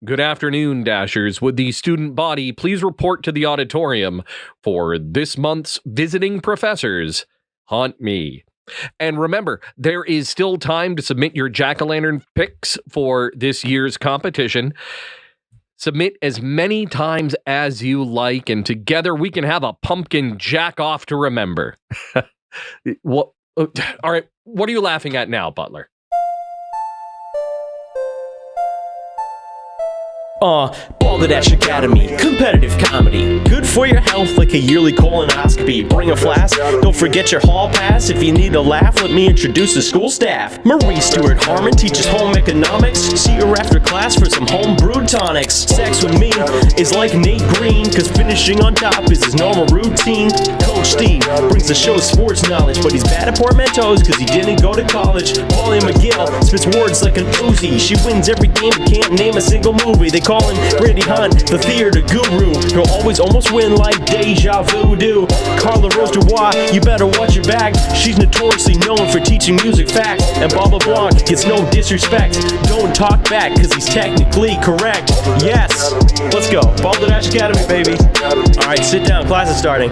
Good afternoon, Dashers. Would the student body please report to the auditorium for this month's Visiting Professors Haunt Me? And remember, there is still time to submit your jack-o'-lantern picks for this year's competition. Submit as many times as you like, and together we can have a pumpkin jack-off to remember. All right, what are you laughing at now, Butler? Balderdash Academy, competitive comedy. Good for your health like a yearly colonoscopy. Bring a flask, don't forget your hall pass. If you need a laugh, let me introduce the school staff. Marie Stewart Harmon teaches home economics. See her after class for some home brewed tonics. Sex with me is like Nate Green, cause finishing on top is his normal routine. Coach Steve brings the show's sports knowledge, but he's bad at portmanteaus cause he didn't go to college. Paulie McGill spits words like an Uzi. She wins every game but can't name a single movie. They call him Brady Hunt, the theater guru. He'll always almost win like deja vu. Carla Rose Dubois, you better watch your back. She's notoriously known for teaching music facts. And Bob LeBlanc gets no disrespect. Don't talk back, cause he's technically correct. Yes, let's go. Balderdash Academy, baby. Alright, sit down, class is starting.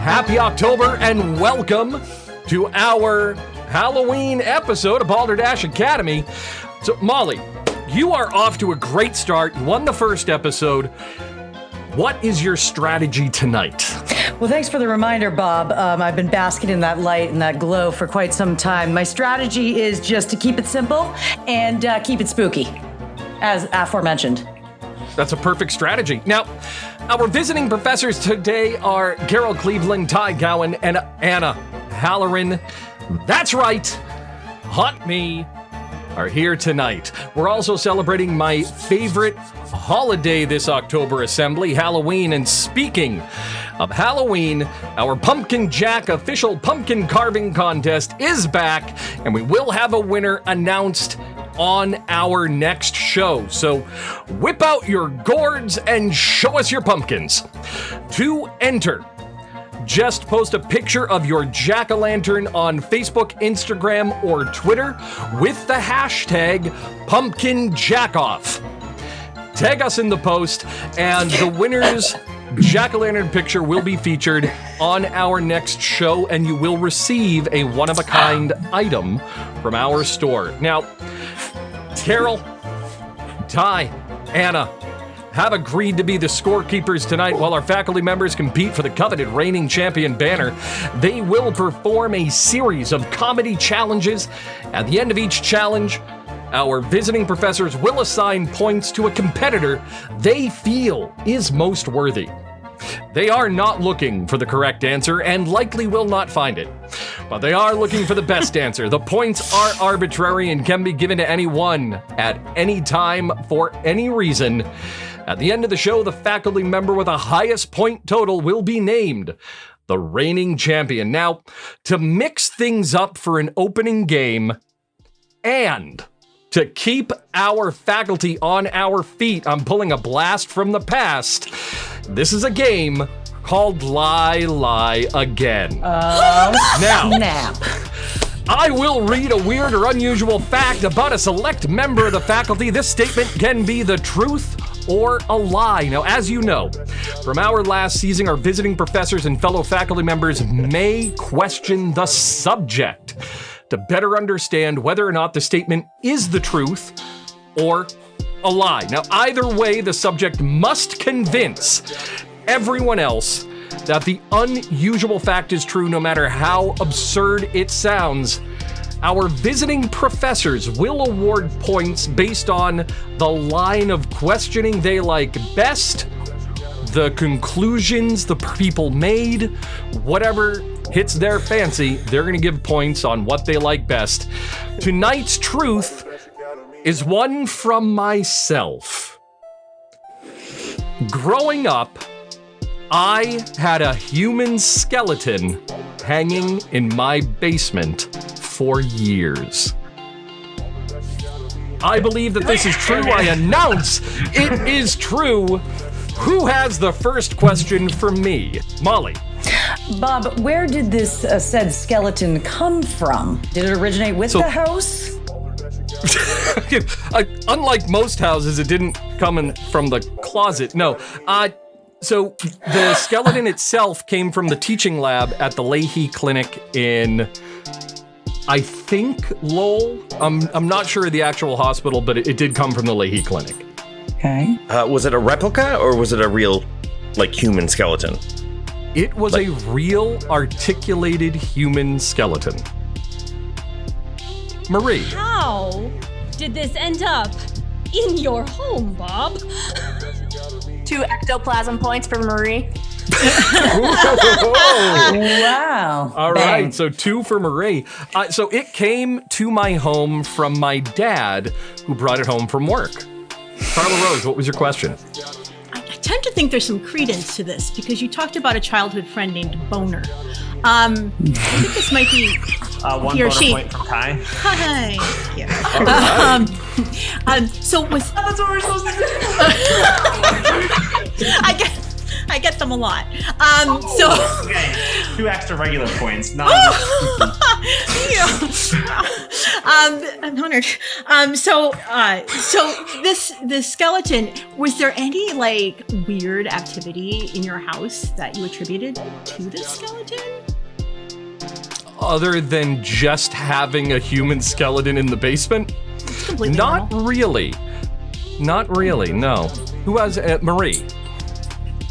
Happy October and welcome to our Halloween episode of Balderdash Academy. So, Molly, you are off to a great start. You won the first episode. What is your strategy tonight? Well, thanks for the reminder, Bob. I've been basking in that light and that glow for quite some time. My strategy is just to keep it simple and keep it spooky, as aforementioned. That's a perfect strategy. Now, our visiting professors today are Caro, Cleveland, Ty Gowen, and Anna Halloran. That's right, Haunt Me are here tonight. We're also celebrating my favorite holiday this October assembly, Halloween. And speaking of Halloween, our Pumpkin Jack official pumpkin carving contest is back, and we will have a winner announced on our next show. So whip out your gourds and show us your pumpkins. To enter, just post a picture of your jack-o'-lantern on Facebook, Instagram, or Twitter with the hashtag PumpkinJackoff. Tag us in the post, and the winner's jack-o'-lantern picture will be featured on our next show, and you will receive a one-of-a-kind item from our store. Now, Carol, Ty, Anna have agreed to be the scorekeepers tonight while our faculty members compete for the coveted reigning champion banner. They will perform a series of comedy challenges. At the end of each challenge, our visiting professors will assign points to a competitor they feel is most worthy. They are not looking for the correct answer and likely will not find it, but they are looking for the best answer. The points are arbitrary and can be given to anyone at any time for any reason. At the end of the show, the faculty member with the highest point total will be named the reigning champion. Now, to mix things up for an opening game and to keep our faculty on our feet, I'm pulling a blast from the past. This is a game called Lie Again. Now, Snap. I will read a weird or unusual fact about a select member of the faculty. This statement can be the truth or a lie. Now, as you know, from our last season, our visiting professors and fellow faculty members may question the subject to better understand whether or not the statement is the truth or a lie. Now, either way, the subject must convince everyone else that the unusual fact is true, no matter how absurd it sounds. Our visiting professors will award points based on the line of questioning they like best, the conclusions the people made, whatever hits their fancy, they're going to give points on what they like best. Tonight's truth is one from myself. Growing up, I had a human skeleton hanging in my basement for years. I believe that this is true. I announce it is true. Who has the first question for me? Molly. Bob, where did this said skeleton come from? Did it originate with the house? Unlike most houses, it didn't come in from the closet. No. So the skeleton itself came from the teaching lab at the Leahy Clinic in, I think, Lowell. I'm not sure of the actual hospital, but it did come from the Leahy Clinic. Okay. Was it a replica or was it a real, human skeleton? It was a real articulated human skeleton. Marie. How did this end up in your home, Bob? 2 ectoplasm points for Marie. Wow. All right, so 2 for Marie. So it came to my home from my dad, who brought it home from work. Carla Rose, what was your question? I tend to think there's some credence to this because you talked about a childhood friend named Boner. I think this might be one he or boner she. point from Kai. Hi. Yeah. So was That's what we're supposed to do. I get them a lot. Okay, 2 extra regular points. Not I'm honored. So this skeleton, was there any weird activity in your house that you attributed to this skeleton? Other than just having a human skeleton in the basement? It's completely Not normal. really. Not really, no. Who has Marie?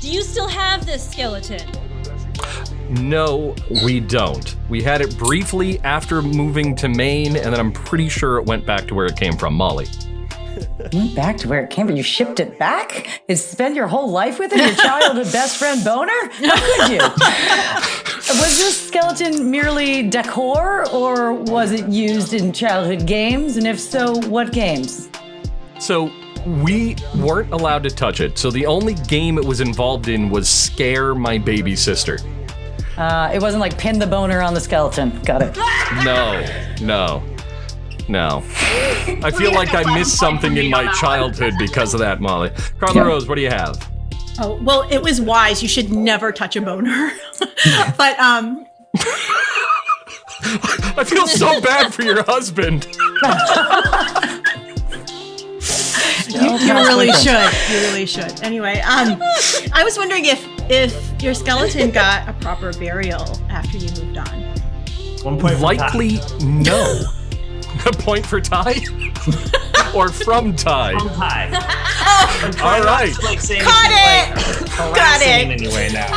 Do you still have this skeleton? No, we don't. We had it briefly after moving to Maine, and then I'm pretty sure it went back to where it came from. Molly. Went back to where it came from. You shipped it back? And spent your whole life with it? Your childhood best friend Boner? How could you? Was this skeleton merely decor, or was it used in childhood games? And if so, what games? So we weren't allowed to touch it, so the only game it was involved in was Scare My Baby Sister. It wasn't like pin the boner on the skeleton. Got it. No. I feel like I missed something in my childhood because of that, Molly. Carla Rose, what do you have? Oh, well, it was wise. You should never touch a boner. But I feel so bad for your husband. You really should. You really should. Anyway, I was wondering if your skeleton got a proper burial after you moved on. 1 point from Likely no. A point for Ty? Or from Ty? Kai. From Kai. All right. Got it. Anyway now.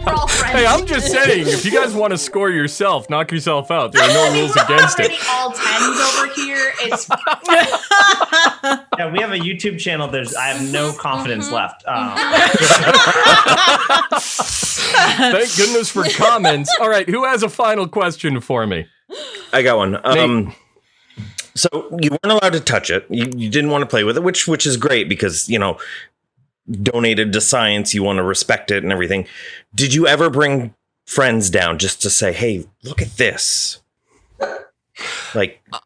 We're all friends. Hey, I'm just saying, if you guys want to score yourself, knock yourself out. There are no rules against it. All 10s over here. It's Yeah, we have a YouTube channel. I have no confidence left. Thank goodness for comments. All right, who has a final question for me? I got one. Nate. So you weren't allowed to touch it. You didn't want to play with it, which is great because, donated to science, you want to respect it and everything. Did you ever bring friends down just to say, hey, look at this?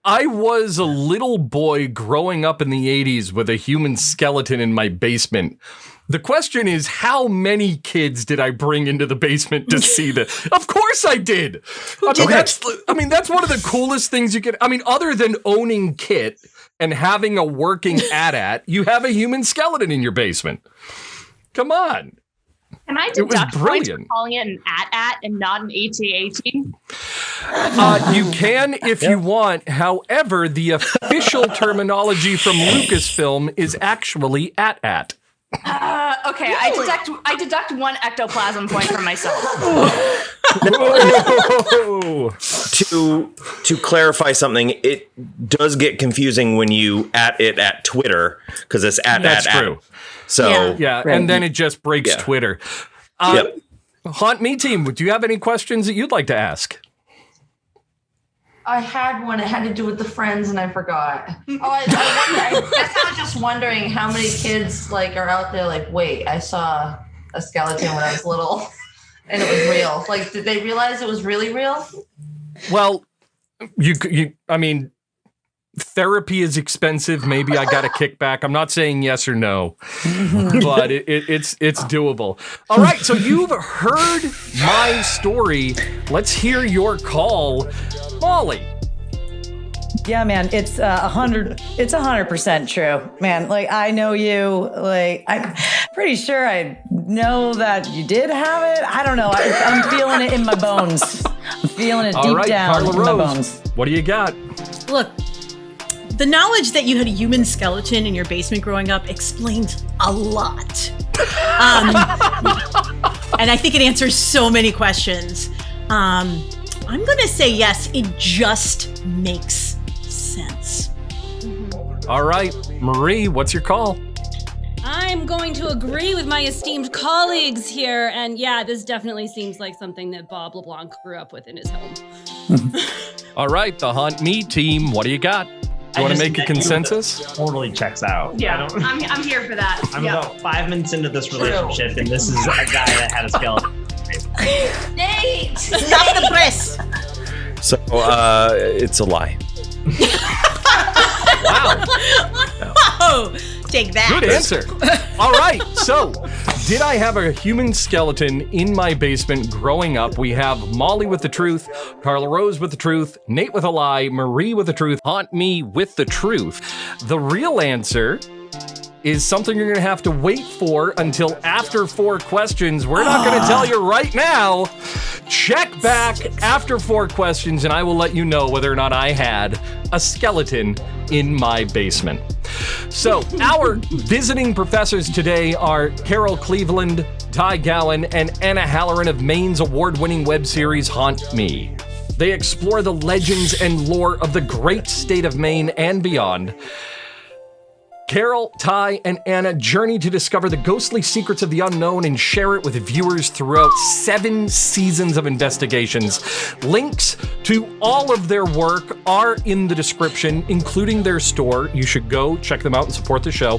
I was a little boy growing up in the 80s with a human skeleton in my basement. The question is, how many kids did I bring into the basement to see this? Of course I did. That's one of the coolest things you can. Other than owning Kit and having a working AT-AT, you have a human skeleton in your basement. Come on. Can I It was deduct points for brilliant. calling it an AT-AT and not an AT-AT? You can if you want. However, the official terminology from Lucasfilm is actually AT-AT. Okay, I deduct 1 ectoplasm point from myself. Whoa. To clarify something, it does get confusing when you at Twitter because it's That's true. So Yeah, Right. and then it just breaks Twitter. Yep. Haunt Me team, do you have any questions that you'd like to ask? I had one. It had to do with the friends, and I forgot. I guess I was just wondering how many kids are out there. Wait, I saw a skeleton when I was little, and it was real. Did they realize it was really real? Well, I mean, therapy is expensive. Maybe I got a kickback. I'm not saying yes or no, but it's doable. All right, so you've heard my story. Let's hear your call, Molly. Yeah, man, it's 100% true, man. Like, I know you. Like, I'm pretty sure I know that you did have it. I don't know. I'm feeling it in my bones. I'm feeling it deep down Carla in Rose, my bones. what do you got? Look, the knowledge that you had a human skeleton in your basement growing up explains a lot. And I think it answers so many questions. I'm going to say yes, it just makes sense. All right, Marie, what's your call? I'm going to agree with my esteemed colleagues here, and yeah, this definitely seems like something that Bob LeBlanc grew up with in his home. All right, the Haunt Me team, what do you got? You want to make a consensus? Totally checks out. Yeah, I'm here for that. I'm about 5 minutes into this relationship, and this is a guy that had a skeleton. Nate! Stop the press! So it's a lie. Wow. Whoa! Take that. Good answer. All right. So, did I have a human skeleton in my basement growing up? We have Molly with the truth, Carla Rose with the truth, Nate with a lie, Marie with the truth, Haunt Me with the truth. The real answer is something you're going to have to wait for until after 4 questions. We're not going to tell you right now. Check back after 4 questions, and I will let you know whether or not I had a skeleton in my basement. So, our visiting professors today are Carol Cleveland, Ty Gowen, and Anna Halloran of Maine's award-winning web series Haunt Me. They explore the legends and lore of the great state of Maine and beyond. Carol, Ty, and Anna journey to discover the ghostly secrets of the unknown and share it with viewers throughout 7 seasons of investigations. Links to all of their work are in the description, including their store. You should go check them out and support the show.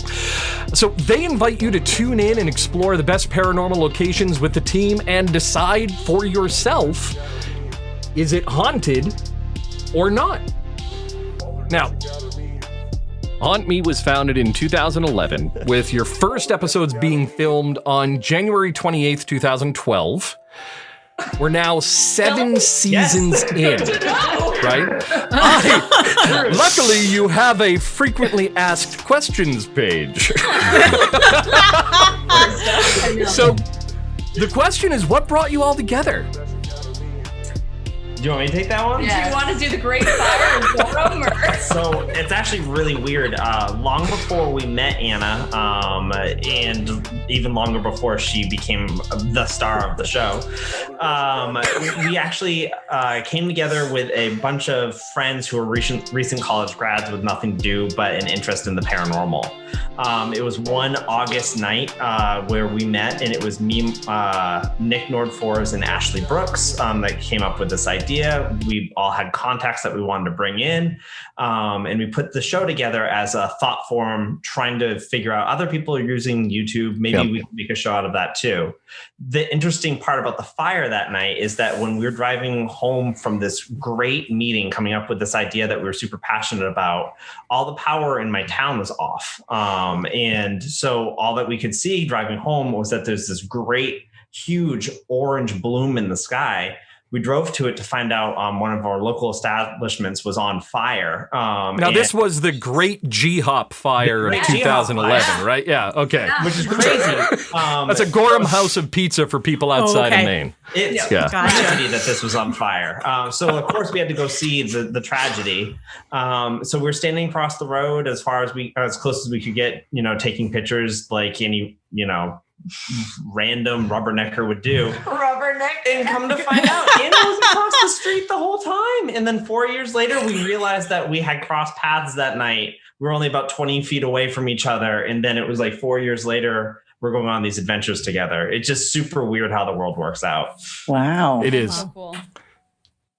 So they invite you to tune in and explore the best paranormal locations with the team and decide for yourself, is it haunted or not? Now, Haunt Me was founded in 2011, with your first episodes being filmed on January 28th, 2012. We're now 7 seasons in, right? Luckily, you have a frequently asked questions page. So, the question is, what brought you all together? Do you want me to take that one? Yeah. Do you want to do the Great Fire of Durham? So it's actually really weird. Long before we met Anna, and even longer before she became the star of the show, we actually came together with a bunch of friends who were recent college grads with nothing to do but an interest in the paranormal. It was one August night where we met, and it was me, Nick Nordfors, and Ashley Brooks that came up with this idea. We all had contacts that we wanted to bring in, and we put the show together as a thought form, trying to figure out other people are using YouTube. Maybe we can make a show out of that too. The interesting part about the fire that night is that when we were driving home from this great meeting, coming up with this idea that we were super passionate about, all the power in my town was off. And so all that we could see driving home was that there's this great, huge orange bloom in the sky. We drove to it to find out one of our local establishments was on fire. Now, this was the Great G-Hop Fire of 2011, right? Yeah, okay. Yeah. Which is crazy. That's a Gorham House of Pizza for people outside of Maine. It's tragedy that this was on fire. So, of course, we had to go see the tragedy. So we were standing across the road as close as we could get, taking pictures like any, random rubbernecker would do. Rubbernecker. And come to find out, Anna was across the street the whole time. And then 4 years later, we realized that we had crossed paths that night. We were only about 20 feet away from each other. And then it was like 4 years later, we're going on these adventures together. It's just super weird how the world works out. Wow. It is. Oh, cool.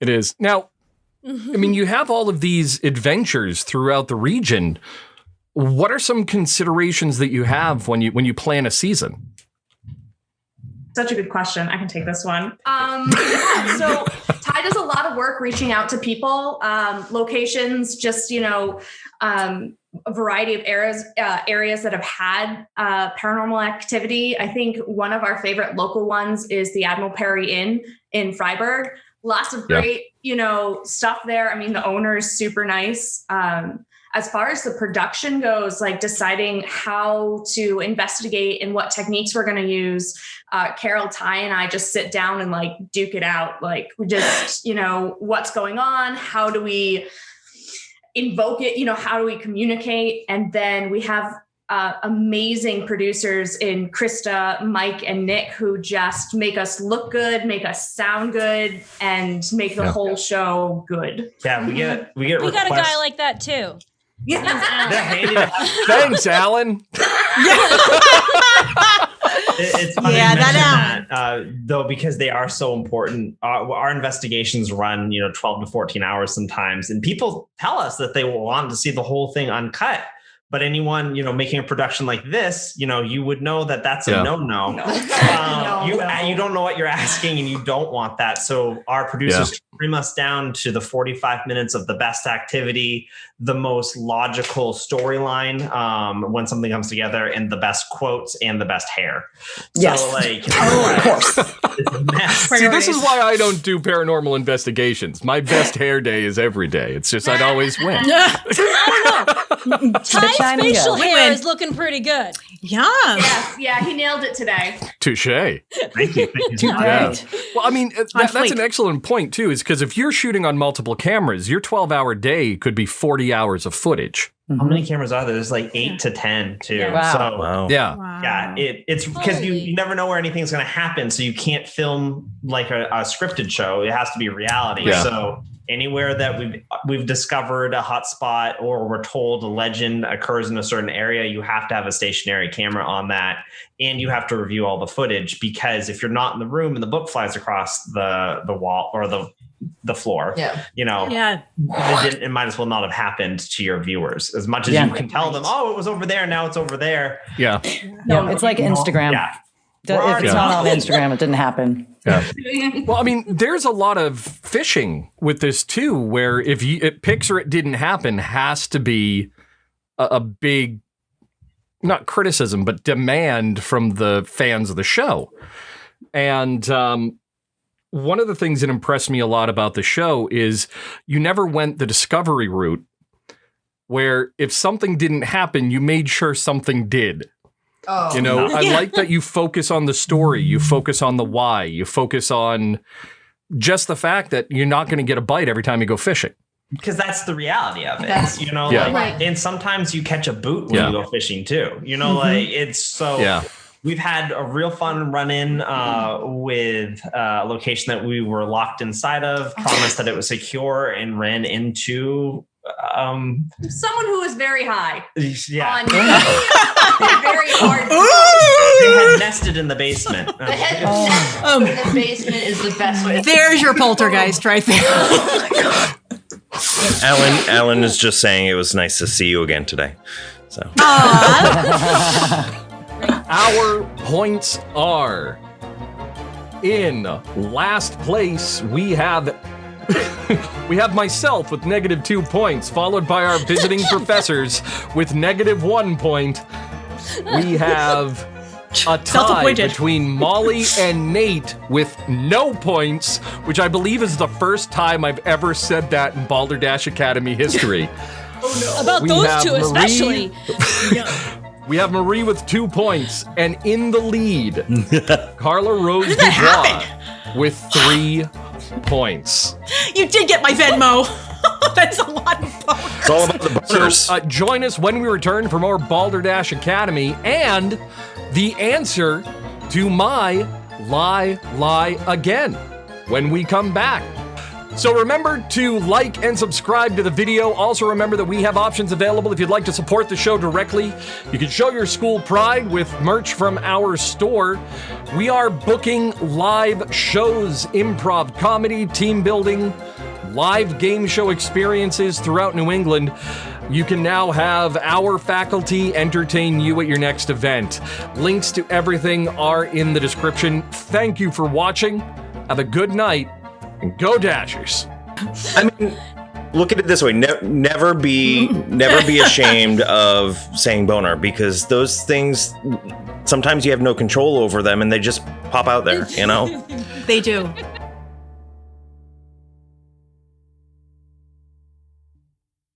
It is. Now, I mean, you have all of these adventures throughout the region. What are some considerations that you have when you plan a season? Such a good question. I can take this one. So Ty does a lot of lot of work reaching out to people, locations, just, a variety of areas that have had paranormal activity. I think one of our favorite local ones is the Admiral Perry Inn in Freiburg. Lots of great, stuff there. I mean, the owner is super nice. As far as the production goes, like deciding how to investigate and what techniques we're going to use, Carol, Ty, and I just sit down and like duke it out. Like we just, what's going on? How do we invoke it? How do we communicate? And then we have amazing producers in Krista, Mike, and Nick who just make us look good, make us sound good, and make the whole show good. Yeah, we get We got a guy like that too. Yeah. They're handy to have. Thanks, Alan. It's funny Yeah, you mention that that, though, because they are so important. Our investigations run, 12 to 14 hours sometimes, and people tell us that they want to see the whole thing uncut. But anyone, making a production like this, you would know that that's a no-no. You don't know what you're asking, and you don't want that. So our producers trim us down to the 45 minutes of the best activity, the most logical storyline when something comes together, and the best quotes and the best hair. Yes. So, Of course. it's a mess. See, this is why I don't do paranormal investigations. My best hair day is every day. It's just I'd always win. Ty's shining facial good. hair is looking pretty good. Yeah. Yes, yeah, he nailed it today. Touche. Thank you. Yeah. Well, I mean, that's fleek. an excellent point, too, is because if you're shooting on multiple cameras, your 12-hour day could be 40 hours of footage. How many cameras are there? There's like 8 to 10 too. Yeah. Wow. So Wow. Yeah. Wow. yeah, it's because you never know where anything's going to happen. So you can't film like a scripted show. It has to be reality. Yeah. So anywhere that we've discovered a hot spot, or we're told a legend occurs in a certain area, you have to have a stationary camera on that, and you have to review all the footage, because if you're not in the room and the book flies across the wall or the floor, Yeah. Yeah. it might as well not have happened to your viewers. As much as you can tell them, oh, it was over there, now it's over there. Yeah. No, it's like Instagram. Yeah. If it's not on Instagram, it didn't happen. Yeah. Well, I mean, there's a lot of fishing with this too, where if it pics or it didn't happen has to be a big, not criticism, but demand from the fans of the show. And one of the things that impressed me a lot about the show is you never went the discovery route, where if something didn't happen, you made sure something did. Oh, I like that you focus on the story, you focus on the why, you focus on just the fact that you're not going to get a bite every time you go fishing. Because that's the reality of it, Yeah. Right. and sometimes you catch a boot when you go fishing too, it's so, we've had a real fun run-in with a location that we were locked inside of, promised that it was secure, and ran into someone who is very high. yeah. On very hard. They had nested in the basement. The head nest in the basement is the best way. There's your poltergeist right there. Alan is just saying it was nice to see you again today. So Our points are in last place. We have myself with -2 points, followed by our visiting professors with -1 point. We have a tie Self-appointed. between Molly and Nate with no points, which I believe is the first time I've ever said that in Balderdash Academy history. About We those have two Marie. especially. We have Marie with 2 points, and in the lead, Carla Rose Dubois with 3 points. You did get my Venmo. That's a lot of fun. it's all about the boners. So join us when we return for more Balderdash Academy and the answer to my lie again when we come back. So remember to like and subscribe to the video. Also remember that we have options available if you'd like to support the show directly. You can show your school pride with merch from our store. We are booking live shows, improv, comedy, team building, live game show experiences throughout New England. You can now have our faculty entertain you at your next event. Links to everything are in the description. Thank you for watching. Have a good night. And go Dashers. I mean, look at it this way: never be ashamed of saying boner, because those things sometimes you have no control over them, and they just pop out there. You know. They do.